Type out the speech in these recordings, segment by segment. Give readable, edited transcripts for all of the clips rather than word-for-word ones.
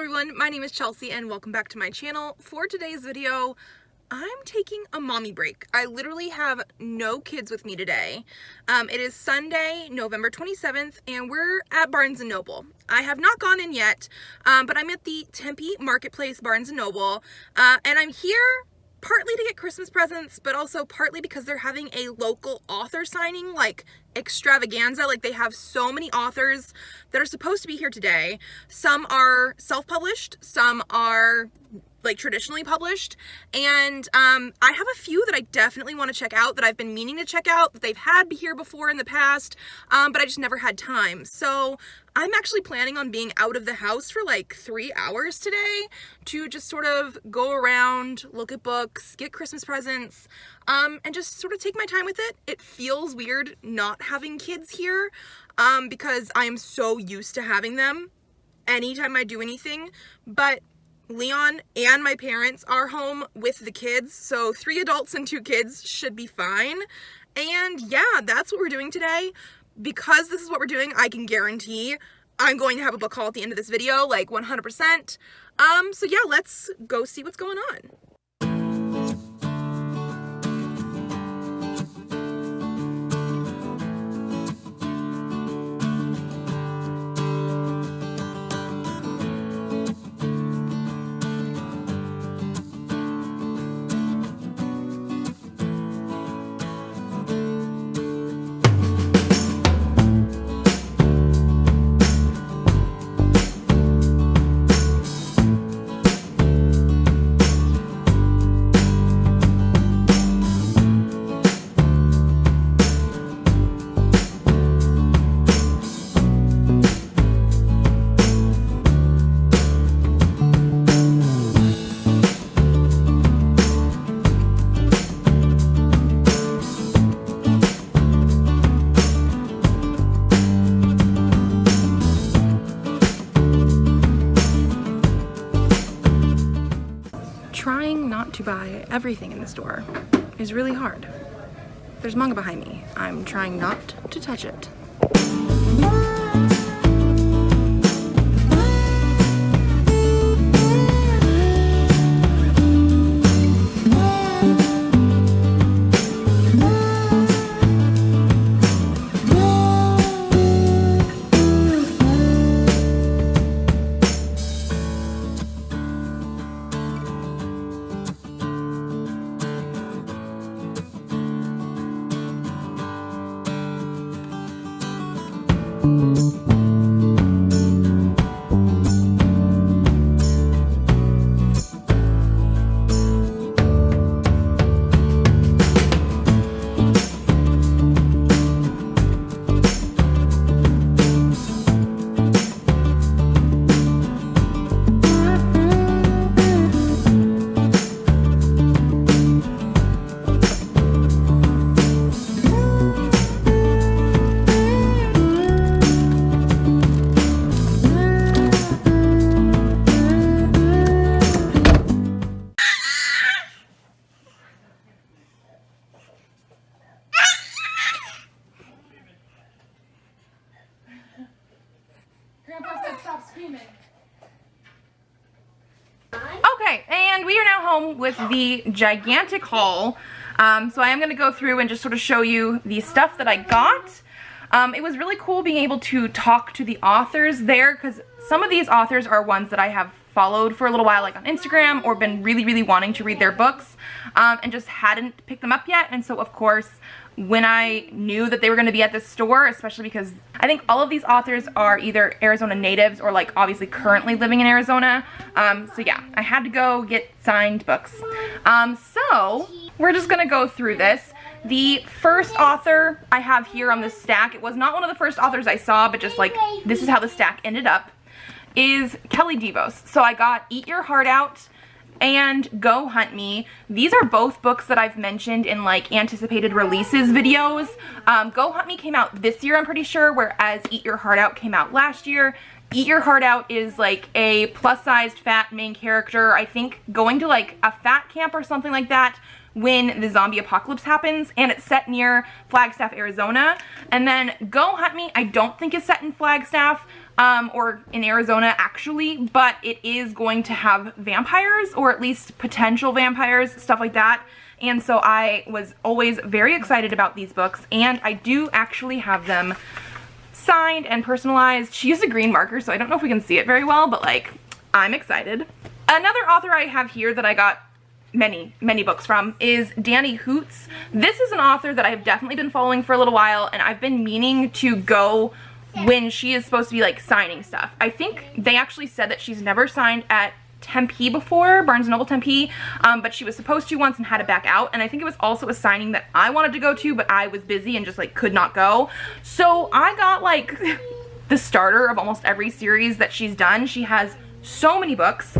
everyone, my name is Chelsea and welcome back to my channel. For today's video, I'm taking a mommy break. I literally have no kids with me today. It is Sunday, November 27th, and we're at Barnes & Noble. I have not gone in yet, but I'm at the Tempe Marketplace Barnes & Noble, and I'm here partly to get Christmas presents, but also partly because they're having a local author signing, like Extravaganza. Like, they have so many authors that are supposed to be here today. Some are self-published, some are like traditionally published, and I have a few that I definitely want to check out, that I've been meaning to check out, that they've had here before in the past, but I just never had time. So I'm actually planning on being out of the house for like 3 hours today to just sort of go around, look at books, get Christmas presents, and just sort of take my time with it. It feels weird not having kids here, because I am so used to having them anytime I do anything, but Leon and my parents are home with the kids, so 3 adults and 2 kids should be fine. And yeah, that's what we're doing today. Because this is what we're doing, I can guarantee I'm going to have a book haul at the end of this video, like 100%. So yeah, let's go see what's going on. Trying not to buy everything in the store is really hard. There's manga behind me. I'm trying not to touch it. Okay, and we are now home with the gigantic haul. So I am going to go through and just sort of show you the stuff that I got. It was really cool being able to talk to the authors there, because some of these authors are ones that I have followed for a little while, like on Instagram, or been really wanting to read their books, and just hadn't picked them up yet. And so of course, when I knew that they were going to be at this store, especially because I think all of these authors are either Arizona natives or like obviously currently living in Arizona, so yeah, I had to go get signed books. So we're just gonna go through this. The first author I have here on this stack, it was not one of the first authors I saw, but just like this is how the stack ended up, is Kelly DeVos. So I got Eat Your Heart Out and Go Hunt Me. These are both books that I've mentioned in like anticipated releases videos. Go Hunt Me came out this year, I'm pretty sure, whereas Eat Your Heart Out came out last year. Eat Your Heart Out is like a plus-sized fat main character, I think going to like a fat camp or something like that when the zombie apocalypse happens, and it's set near Flagstaff, Arizona. And then Go Hunt Me, I don't think is set in Flagstaff. or in Arizona actually, but it is going to have vampires, or at least potential vampires, stuff like that. And so I was always very excited about these books, and I do actually have them signed and personalized. She used a green marker, so I don't know if we can see it very well, but like, I'm excited. Another author I have here that I got many books from is Danny Hoots. This is an author that I've definitely been following for a little while, and I've been meaning to go when she is supposed to be like signing stuff. I think they actually said that she's never signed at Tempe before, Barnes & Noble Tempe, but she was supposed to once and had to back out, and I think it was also a signing that I wanted to go to, but I was busy and just like could not go. So I got like the starter of almost every series that she's done. She has so many books.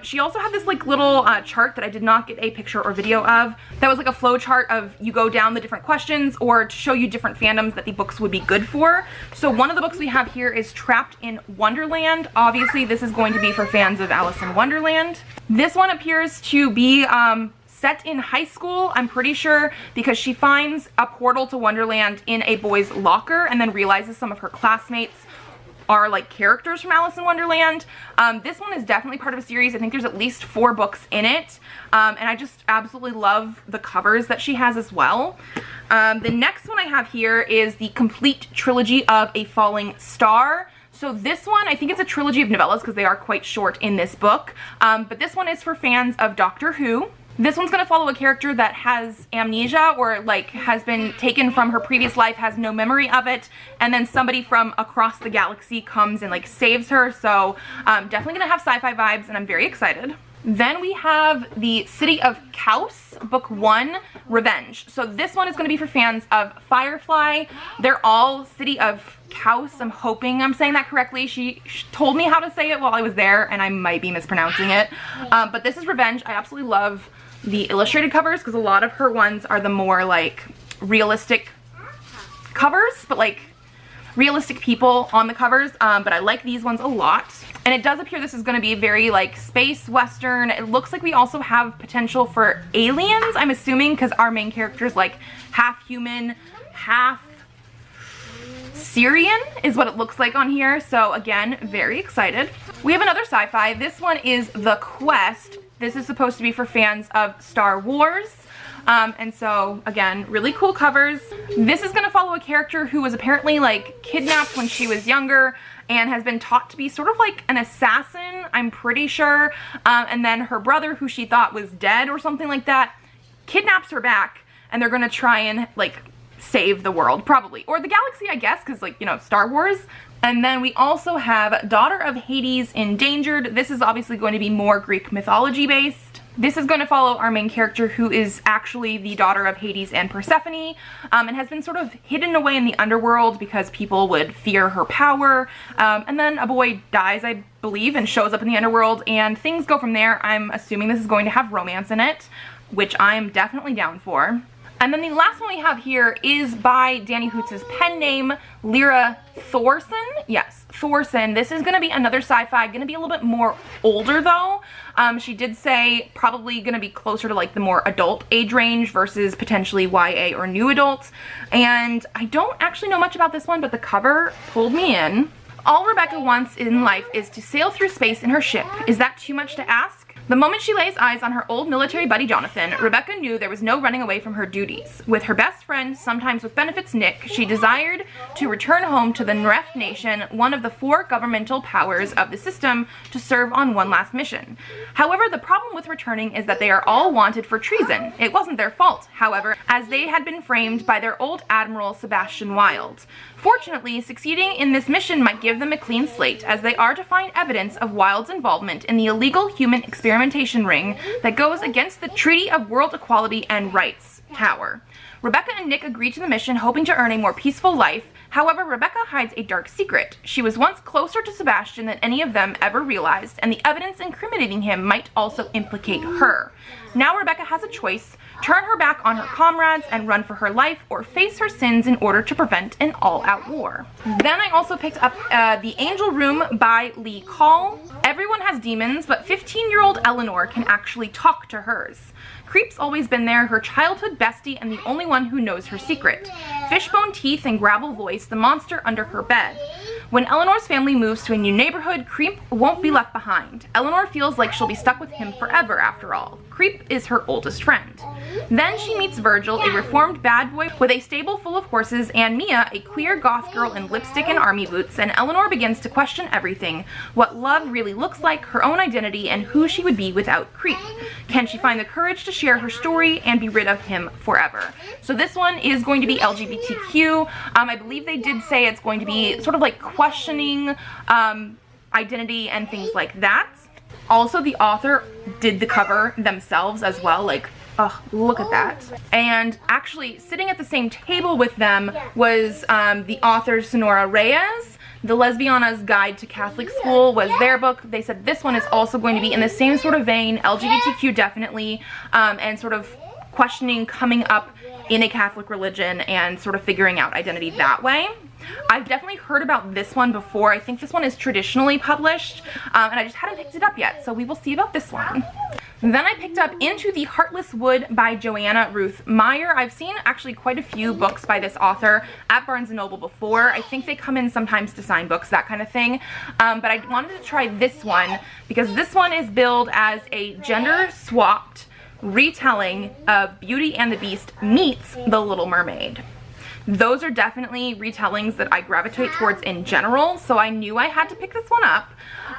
She also had this like little chart that I did not get a picture or video of, that was like a flow chart of you go down the different questions or to show you different fandoms that the books would be good for. So one of the books we have here is Trapped in Wonderland. Obviously this is going to be for fans of Alice in Wonderland. This one appears to be set in high school, I'm pretty sure, because she finds a portal to Wonderland in a boy's locker and then realizes some of her classmates are like characters from Alice in Wonderland. This one is definitely part of a series. I think there's at least 4 books in it, and I just absolutely love the covers that she has as well. The next one I have here is the complete trilogy of A Falling Starr. So this one, I think it's a trilogy of novellas because they are quite short in this book, but this one is for fans of Doctor Who. This one's going to follow a character that has amnesia, or like has been taken from her previous life, has no memory of it, and then somebody from across the galaxy comes and like saves her. So definitely going to have sci-fi vibes, and I'm very excited. Then we have the City of Chaos, book 1, Revenge. So this one is going to be for fans of Firefly. They're all City of Chaos. I'm hoping I'm saying that correctly. She told me how to say it while I was there, and I might be mispronouncing it. But this is Revenge. I absolutely love the illustrated covers because a lot of her ones are the more like realistic covers, but like realistic people on the covers, but I like these ones a lot. And it does appear this is going to be very like space western. It looks like we also have potential for aliens, I'm assuming, because our main character is like half human, half Syrian is what it looks like on here. So again, very excited. We have another sci-fi. This one is The Quest. This is supposed to be for fans of Star Wars. And so again, really cool covers. This is going to follow a character who was apparently like kidnapped when she was younger and has been taught to be sort of like an assassin, I'm pretty sure. And then her brother, who she thought was dead or something like that, kidnaps her back, and they're going to try and like save the world, probably, or the galaxy, I guess, because like, you know, Star Wars. And then we also have Daughter of Hades, Endangered. This is obviously going to be more Greek mythology based. This is going to follow our main character, who is actually the daughter of Hades and Persephone, and has been sort of hidden away in the underworld because people would fear her power. And then a boy dies, I believe, and shows up in the underworld, and things go from there. I'm assuming this is going to have romance in it, which I'm definitely down for. And then the last one we have here is by Danny Hoots' pen name, Lyra Thorson. Yes, Thorson. This is going to be another sci-fi, going to be a little bit more older though. She did say probably going to be closer to like the more adult age range versus potentially YA or new adults. And I don't actually know much about this one, but the cover pulled me in. All Rebecca wants in life is to sail through space in her ship. Is that too much to ask? The moment she lays eyes on her old military buddy Jonathan, Rebecca knew there was no running away from her duties. With her best friend, sometimes with benefits Nick, she desired to return home to the Nref Nation, one of the 4 governmental powers of the system, to serve on one last mission. However, the problem with returning is that they are all wanted for treason. It wasn't their fault, however, as they had been framed by their old admiral Sebastian Wilde. Fortunately, succeeding in this mission might give them a clean slate, as they are to find evidence of Wilde's involvement in the illegal human experimentation ring that goes against the Treaty of World Equality and Rights Tower. Rebecca and Nick agree to the mission, hoping to earn a more peaceful life. However, Rebecca hides a dark secret. She was once closer to Sebastian than any of them ever realized, and the evidence incriminating him might also implicate her. Now Rebecca has a choice: turn her back on her comrades and run for her life, or face her sins in order to prevent an all-out war. Then I also picked up The Angel Room by Lee Call. Everyone has demons, but 15-year-old Eleanor can actually talk to hers. Creep's always been there, her childhood bestie and the only one who knows her secret. Fishbone teeth and gravel voice, the monster under her bed. When Eleanor's family moves to a new neighborhood, Creep won't be left behind. Eleanor feels like she'll be stuck with him forever after all. Creep is her oldest friend. Then she meets Virgil, a reformed bad boy with a stable full of horses, and Mia, a queer goth girl in lipstick and army boots, and Eleanor begins to question everything: what love really looks like, her own identity, and who she would be without Creep. Can she find the courage to share her story and be rid of him forever? So this one is going to be LGBTQ. I believe they did say it's going to be sort of like questioning identity and things like that. Also, the author did the cover themselves as well, like, oh, look at that. And actually, sitting at the same table with them was the author Sonora Reyes. The Lesbiana's Guide to Catholic School was their book. They said this one is also going to be in the same sort of vein, LGBTQ definitely, and sort of questioning coming up in a Catholic religion and sort of figuring out identity that way. I've definitely heard about this one before. I think this one is traditionally published, and I just hadn't picked it up yet, so we will see about this one. Then I picked up Into the Heartless Wood by Joanna Ruth Meyer. I've seen actually quite a few books by this author at Barnes & Noble before. I think they come in sometimes to sign books, that kind of thing. But I wanted to try this one because this one is billed as a gender-swapped retelling of Beauty and the Beast meets The Little Mermaid. Those are definitely retellings that I gravitate towards in general, so I knew I had to pick this one up.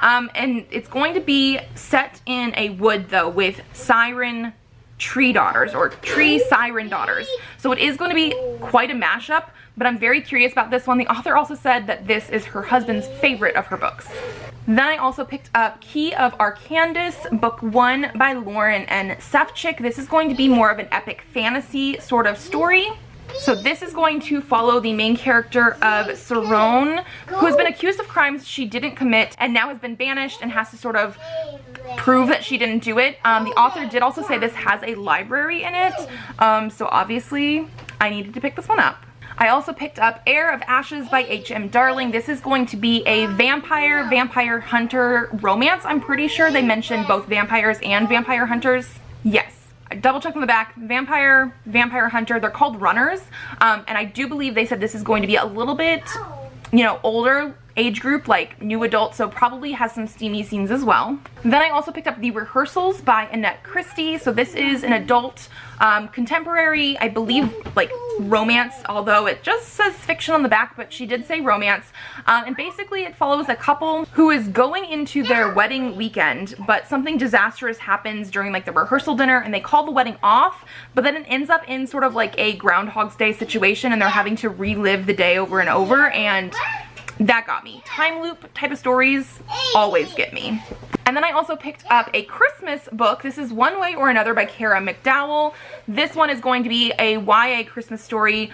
And it's going to be set in a wood though with siren tree daughters, or tree siren daughters. So it is going to be quite a mashup, but I'm very curious about this one. The author also said that this is her husband's favorite of her books. Then I also picked up Key of Arcandus, book 1 by Lauren and Sefcik. This is going to be more of an epic fantasy sort of story. So this is going to follow the main character of Sarone, who has been accused of crimes she didn't commit and now has been banished and has to sort of prove that she didn't do it. The author did also say this has a library in it, so obviously I needed to pick this one up. I also picked up Heir of Ashes by H.M. Darling. This is going to be a vampire hunter romance. I'm pretty sure they mentioned both vampires and vampire hunters. Yes. I double checked on the back, vampire hunter, they're called runners, and I do believe they said this is going to be a little bit, you know, older age group, like new adult, so probably has some steamy scenes as well. Then I also picked up the Rehearsals by Annette Christie. So this is an adult contemporary, I believe, like romance, although it just says fiction on the back, but she did say romance. And basically it follows a couple who is going into their wedding weekend, but something disastrous happens during like the rehearsal dinner and they call the wedding off, but then it ends up in sort of like a Groundhog's Day situation and they're having to relive the day over and over, and that got me. Time loop type of stories always get me. And then I also picked up a Christmas book. This is One Way or Another by Kara McDowell. This one is going to be a YA Christmas story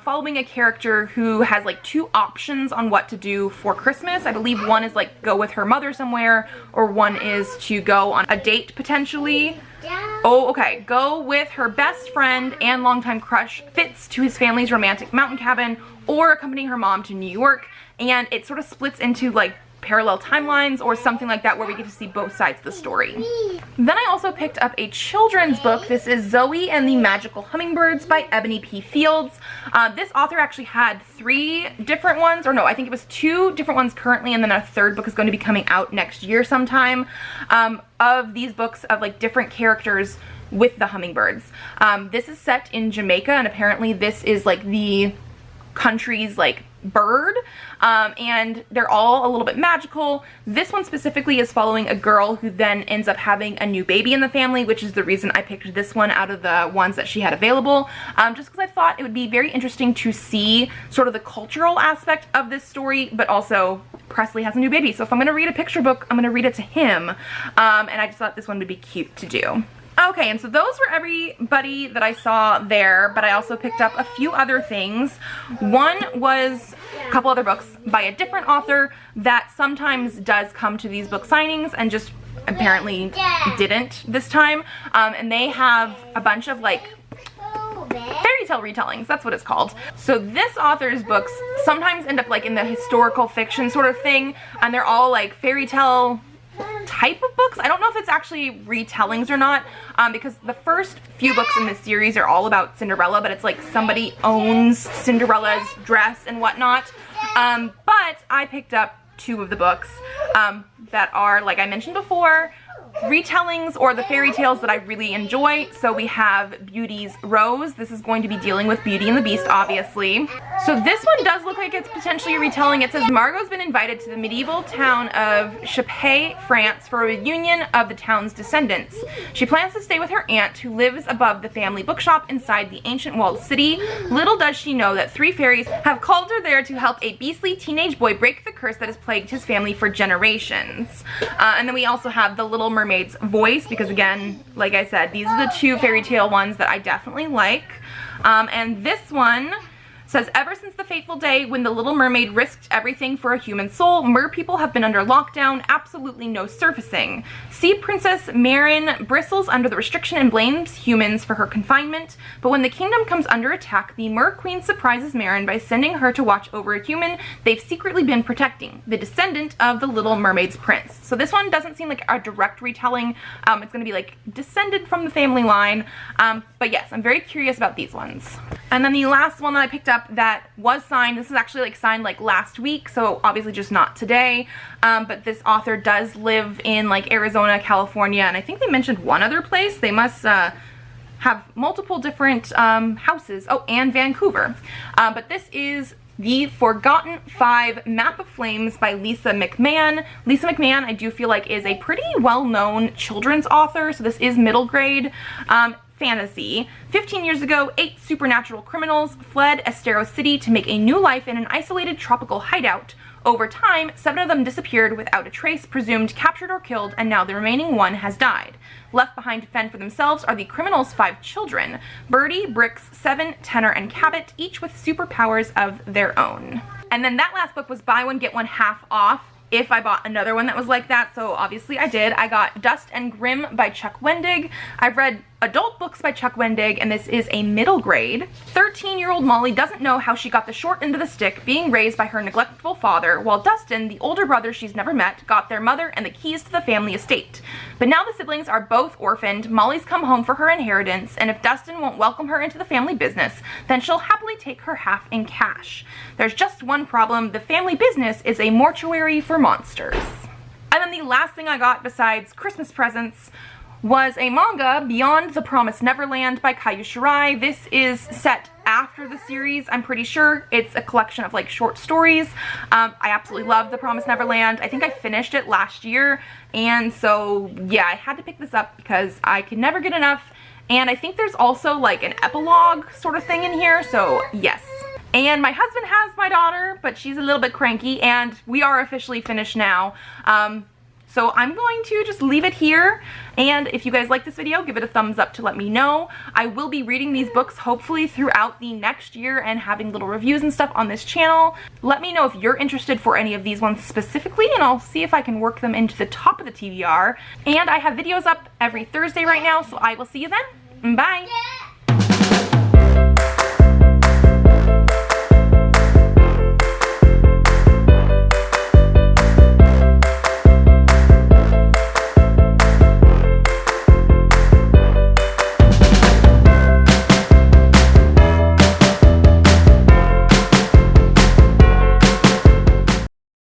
following a character who has like two options on what to do for Christmas. I believe one is like go with her mother somewhere, or one is to go on a date potentially. Oh, okay. Go with her best friend and longtime crush Fitz to his family's romantic mountain cabin, or accompany her mom to New York. And it sort of splits into like parallel timelines or something like that, where we get to see both sides of the story. Then I also picked up a children's book. This is Zoey and the Magical Hummingbirds by Ebony P. Fields. This author actually had 3 different ones, or no, I think it was 2 different ones currently, and then a third book is going to be coming out next year sometime, of these books of like different characters with the hummingbirds. This is set in Jamaica, and apparently this is like the country's like bird, and they're all a little bit magical. This one specifically is following a girl who then ends up having a new baby in the family, which is the reason I picked this one out of the ones that she had available, just because I thought it would be very interesting to see sort of the cultural aspect of this story, but also Presley has a new baby, so if I'm going to read a picture book, I'm going to read it to him, and I just thought this one would be cute to do. Okay, and so those were everybody that I saw there, but I also picked up a few other things. One was a couple other books by a different author that sometimes does come to these book signings and just apparently didn't this time. And they have a bunch of like fairy tale retellings, that's what it's called. So this author's books sometimes end up like in the historical fiction sort of thing, and they're all like fairy tale type of books. I don't know if it's actually retellings or not, because the first few books in this series are all about Cinderella, but it's like somebody owns Cinderella's dress and whatnot. But I picked up 2 of the books that are, like I mentioned before, retellings or the fairy tales that I really enjoy. So we have Beauty's Rose. This is going to be dealing with Beauty and the Beast, obviously. So this one does look like it's potentially a retelling. It says Margot's been invited to the medieval town of Chapay, France for a reunion of the town's descendants. She plans to stay with her aunt who lives above the family bookshop inside the ancient walled city. Little does she know that 3 fairies have called her there to help a beastly teenage boy break the curse that has plagued his family for generations. And then we also have the Little Mermaid's voice, because again, like I said, these are the 2 fairy tale ones that I definitely like. And this one says, ever since the fateful day when the Little Mermaid risked everything for a human soul, mer people have been under lockdown, absolutely no surfacing. Sea Princess Marin bristles under the restriction and blames humans for her confinement, but when the kingdom comes under attack, the Mer Queen surprises Marin by sending her to watch over a human they've secretly been protecting, the descendant of the Little Mermaid's prince. So this one doesn't seem like a direct retelling. It's going to be like descended from the family line. But yes, I'm very curious about these ones. And then the last one that I picked up that was signed, this is actually like signed like last week, so obviously just not today, but this author does live in like Arizona, California, and I think they mentioned one other place. They must have multiple different houses. Oh, and Vancouver. But this is The Forgotten 5 Map of Flames by Lisa McMahon. Lisa McMahon, I do feel like, is a pretty well-known children's author, so this is middle grade fantasy. 15 years ago, 8 supernatural criminals fled Estero City to make a new life in an isolated tropical hideout. Over time, 7 of them disappeared without a trace, presumed captured or killed, and now the remaining 1 has died. Left behind to fend for themselves are the criminals' 5 children, Birdie, Brix, Seven, Tenor, and Cabot, each with superpowers of their own. And then that last book was buy one, get one half off if I bought another one that was like that, so obviously I did. I got Dust and Grim by Chuck Wendig. I've read adult books by Chuck Wendig, and this is a middle grade. 13-year-old Molly doesn't know how she got the short end of the stick, being raised by her neglectful father, while Dustin, the older brother she's never met, got their mother and the keys to the family estate. But now the siblings are both orphaned, Molly's come home for her inheritance, and if Dustin won't welcome her into the family business, then she'll happily take her half in cash. There's just one problem: the family business is a mortuary for monsters. And then the last thing I got besides Christmas presents was a manga, Beyond the Promised Neverland by Kayu Shirai. This is set after the series, I'm pretty sure. It's a collection of like short stories. I absolutely love The Promised Neverland. I think I finished it last year, and so yeah, I had to pick this up because I could never get enough. And I think there's also like an epilogue sort of thing in here, so yes. And my husband has my daughter, but she's a little bit cranky, and we are officially finished now. So I'm going to just leave it here, and if you guys like this video, give it a thumbs up to let me know. I will be reading these books hopefully throughout the next year and having little reviews and stuff on this channel. Let me know if you're interested for any of these ones specifically, and I'll see if I can work them into the top of the TBR. And I have videos up every Thursday right now, so I will see you then. Bye!